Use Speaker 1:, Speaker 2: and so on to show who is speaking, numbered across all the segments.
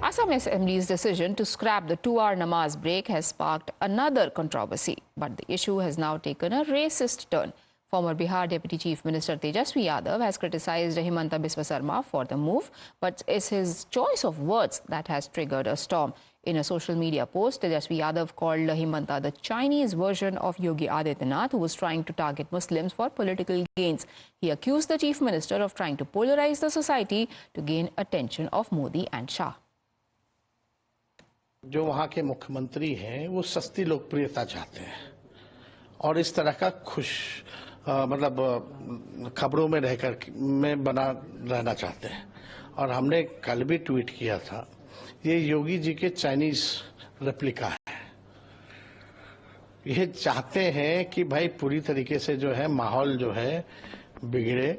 Speaker 1: Assam Assembly's decision to scrap the 2-hour namaz break has sparked another controversy, but the issue has now taken a racist turn. Former Bihar Deputy Chief Minister Tejaswi Yadav has criticized Himanta Biswa Sarma for the move, but it's his choice of words that has triggered a storm. In a social media post, Tejaswi Yadav called Himanta the Chinese version of Yogi Adityanath, who was trying to target Muslims for political gains. He accused the Chief Minister of trying to polarize the society to gain attention of Modi and Shah.
Speaker 2: जो वहाँ के मुख्यमंत्री हैं वो सस्ती लोकप्रियता चाहते हैं और इस तरह का मतलब खबरों में रहकर में बना रहना चाहते हैं। और हमने कल भी ट्वीट किया था, ये योगी जी के चाइनीज रेप्लिका है। ये चाहते हैं कि भाई पूरी तरीके से जो है माहौल जो है बिगड़े।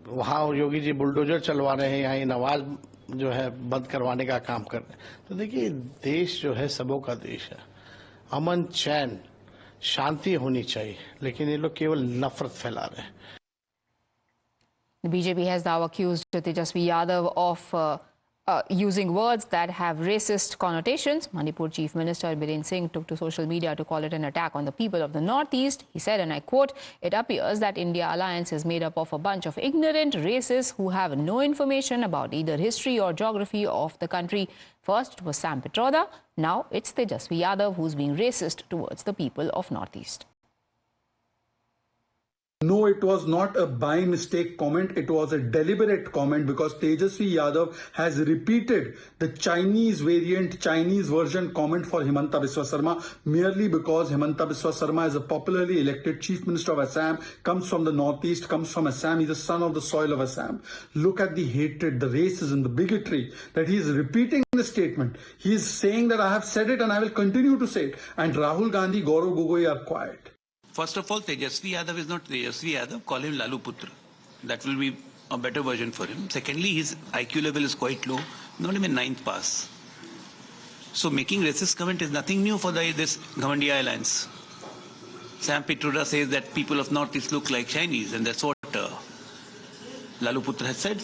Speaker 2: वहाँ योगी जी बुलडोजर चलवा रहे हैं, यहाँ नवाज जो है बंद करवाने का काम कर रहे हैं। तो देखिए, देश जो है सबों का देश है, अमन चैन शांति होनी चाहिए, लेकिन ये लोग केवल नफरत फैला रहे हैं।
Speaker 1: The BJP has now accused Tejaswi Yadav of using words that have racist connotations. Manipur Chief Minister Biren Singh took to social media to call it an attack on the people of the Northeast. He said, and I quote, "It appears that India alliance is made up of a bunch of ignorant racists who have no information about either history or geography of the country. First it was Sam Pitroda, now it's Tejaswi Yadav who's being racist towards the people of Northeast."
Speaker 3: No, it was not a by mistake comment. It was a deliberate comment because Tejaswi Yadav has repeated the Chinese variant, Chinese version comment for Himanta Biswa Sarma merely because Himanta Biswa Sarma is a popularly elected Chief Minister of Assam, comes from the Northeast, comes from Assam. He's the son of the soil of Assam. Look at the hatred, the racism, the bigotry that he is repeating the statement. He is saying that I have said it and I will continue to say it. And Rahul Gandhi, Gaurav Gogoi are quiet.
Speaker 4: First of all, Tejaswi Yadav is not Tejaswi Yadav. Call him Lalu Putra. That will be a better version for him. Secondly, his IQ level is quite low, not even 9th pass. So making racist comment is nothing new for this Ghavandiya alliance. Sam Pitroda says that people of Northeast look like Chinese, and that's what Lalu Putra has said.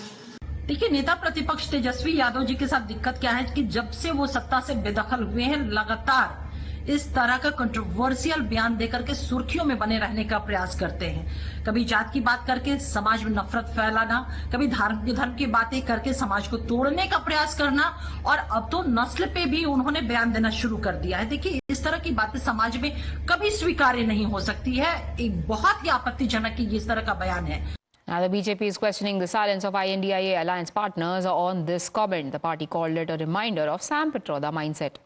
Speaker 5: देखिए, नेता प्रतिपक्ष तेजस्वी यादव जी के साथ दिक्कत क्या है कि जब से वो सत्ता से बेदखल हुए हैं, लगातार इस तरह का कंट्रोवर्शियल बयान देकर के सुर्खियों में बने रहने का प्रयास करते हैं। कभी जात की बात करके समाज में नफरत फैलाना, कभी धर्म की बातें करके समाज को तोड़ने का प्रयास करना, और अब तो नस्ल पे भी उन्होंने बयान देना शुरू कर दिया है। देखिए, इस तरह की बातें समाज में कभी स्वीकार्य नहीं हो सकती है। एक बहुत ही आपत्तिजनक इस तरह का बयान है।
Speaker 1: Now, the BJP is questioning the silence of INDIA alliance partners on this comment. The party called it a reminder of Sam Pitroda mindset.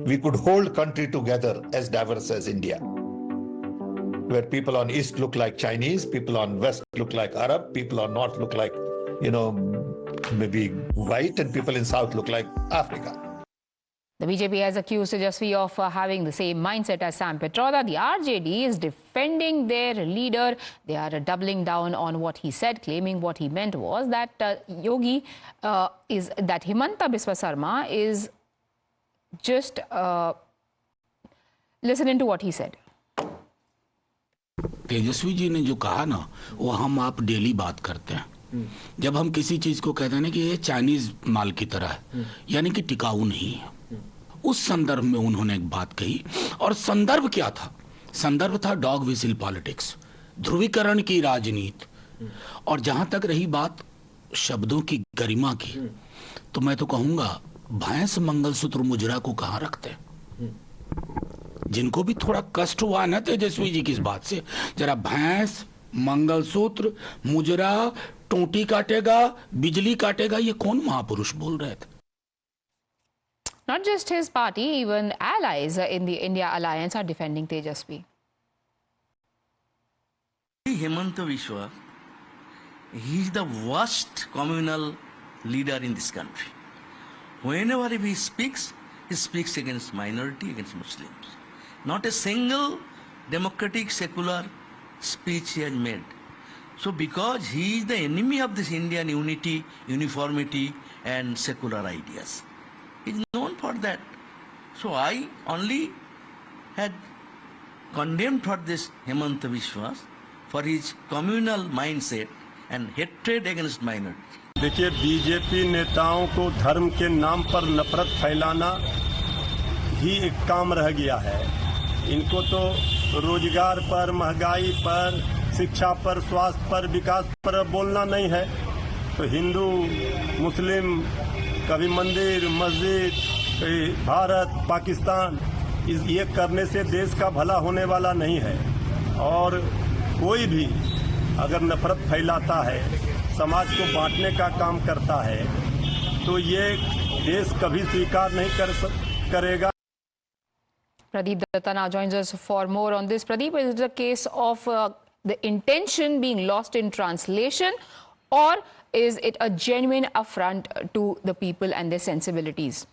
Speaker 6: We could hold country together as diverse as India, where people on East look like Chinese, people on West look like Arab, people on North look like, maybe white, and people in South look like Africa.
Speaker 1: The BJP has accused Tejaswi of having the same mindset as Sam Pitroda. The RJD is defending their leader. They are doubling down on what he said, claiming what he meant was that that Himanta Biswa Sarma is just listen into what he said.
Speaker 7: Tejashwi ji ने जो कहा ना, वो हम आप daily बात करते हैं। जब हम किसी चीज को कहते हैं ना कि ये चाइनीज माल की तरह है, यानी कि टिकाऊ नहीं है, उस संदर्भ में उन्होंने एक बात कही। और संदर्भ क्या था? संदर्भ था डॉग विसिल पॉलिटिक्स, ध्रुवीकरण की राजनीति। और जहां तक रही बात शब्दों की गरिमा की, तो मैं तो कहूंगा भैंस मंगलसूत्र मुजरा को कहां रखते हैं? जिनको भी थोड़ा कष्ट हुआ ना तेजस्वी जी की इस बात से, जरा भैंस मंगलसूत्र मुजरा टोटी काटेगा, बिजली काटेगा, ये कौन महापुरुष बोल रहे थे?
Speaker 1: Not just his party, even allies in the India alliance are defending Tejaswi.
Speaker 8: Himanta Biswa, he is the worst communal leader in this country. Whenever he speaks against minority, against Muslims. Not a single democratic, secular speech he has made. So because he is the enemy of this Indian unity, uniformity and secular ideas. He is known for that. So I only had condemned for this Himanta Biswa for his communal mindset and hatred against minorities.
Speaker 9: देखिए, BJP नेताओं को धर्म के नाम पर नफरत फैलाना ही एक काम रह गया है। इनको तो रोजगार पर, महंगाई पर, शिक्षा पर, स्वास्थ्य पर, विकास पर बोलना नहीं है। तो हिंदू, मुस्लिम, कभी मंदिर, मस्जिद, कभी भारत, पाकिस्तान, ये करने से देश का भला होने वाला नहीं है। और कोई भी अगर नफरत फैलाता है, समाज को बांटने का काम करता है, तो ये देश कभी स्वीकार नहीं करेगा।
Speaker 1: Pradeep Datta now joins us for more on this. Pradeep, is it a case of the intention being lost in translation, or is it a genuine affront to the people and their sensibilities?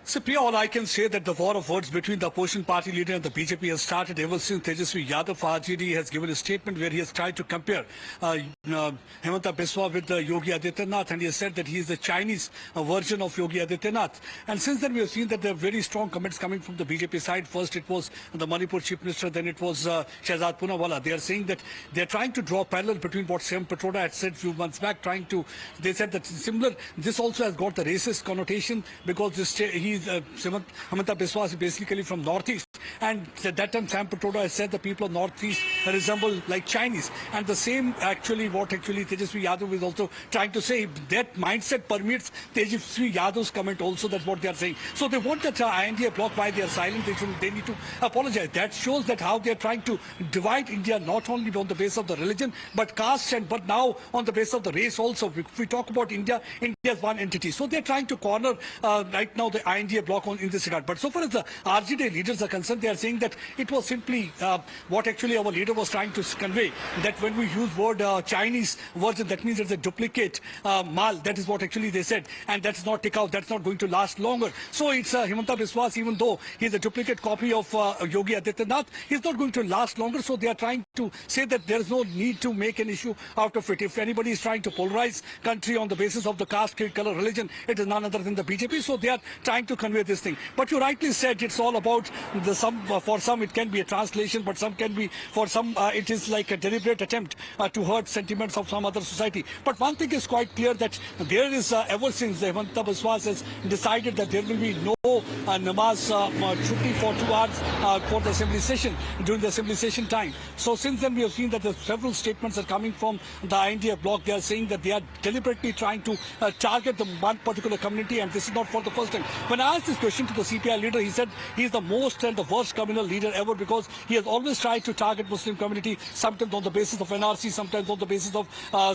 Speaker 10: So, Priya, all I can say that the war of words between the opposition party leader and the BJP has started ever since Tejaswi Yadav RJD has given a statement where he has tried to compare Himanta Biswa with Yogi Adityanath, and he has said that he is the Chinese version of Yogi Adityanath. And since then we have seen that there are very strong comments coming from the BJP side. First it was the Manipur Chief Minister, then it was Shehzad Poonawalla. They are saying that they are trying to draw parallel between what Sam Petroda had said a few months back, they said that similar, this also has got the racist connotation because Himanta Biswa is basically from Northeast, and at that time Sam Petroda has said the people of Northeast resemble like Chinese, and the same what Tejaswi Yadav is also trying to say. That mindset permeates Tejaswi Yadav's comment also. That's what they are saying. So they want that INDA bloc, why they are silent, they need to apologize. That shows that how they are trying to divide India not only on the basis of the religion but caste, but now on the basis of the race also. If we talk about India is one entity. So they are trying to corner right now the INDA bloc in this regard. But so far as the RJD leaders are concerned, they are saying that it was simply what actually our leader was trying to convey, that when we use word Chinese version, that means it's a duplicate mal. That is what actually they said, and that's not take out, that's not going to last longer. So it's Himanta Biswas, even though he's a duplicate copy of Yogi Adityanath, he's not going to last longer. So they are trying to say that there is no need to make an issue out of it. If anybody is trying to polarize country on the basis of the caste, creed, color, religion, it is none other than the BJP. So they are trying to convey this thing. But you rightly said it's all about the for some it can be a translation, but some can be, for some it is like a deliberate attempt to hurt sentiments of some other society. But one thing is quite clear, that there is ever since Himanta Biswas has decided that there will be no namaz chutti for 2 hours for the assembly session, during the assembly session time. So since then we have seen that several statements are coming from the INDA bloc. They are saying that they are deliberately trying to target the one particular community, and this is not for the first time. When I asked this question to the CPI leader, he said he is the most and the worst communal leader ever, because he has always tried to target Muslim community, sometimes on the basis of NRC, sometimes on the basis of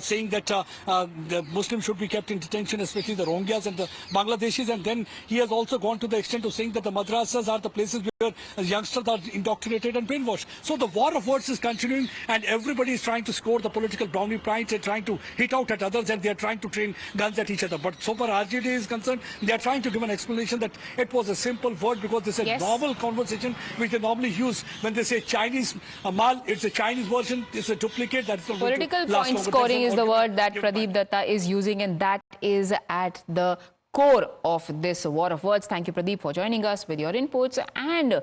Speaker 10: saying that the Muslims should be kept in detention, especially the Rohingyas and the Bangladeshis. And then he has also gone to the extent of saying that the madrasas are the places where youngsters are indoctrinated and brainwashed. So the war of words is continuing, and everybody is trying to score the political brownie points. They're trying to hit out at others, and they're trying to train guns at each other. But so far RJD is concerned, they are trying to give an explanation that it was a simple word, because this is a normal conversation which they normally use when they say Chinese mal. It's a Chinese version, it's a duplicate. That's the
Speaker 1: Political point scoring is the word that Pradeep Datta is using, and that is at the core of this war of words. Thank you, Pradeep, for joining us with your inputs. And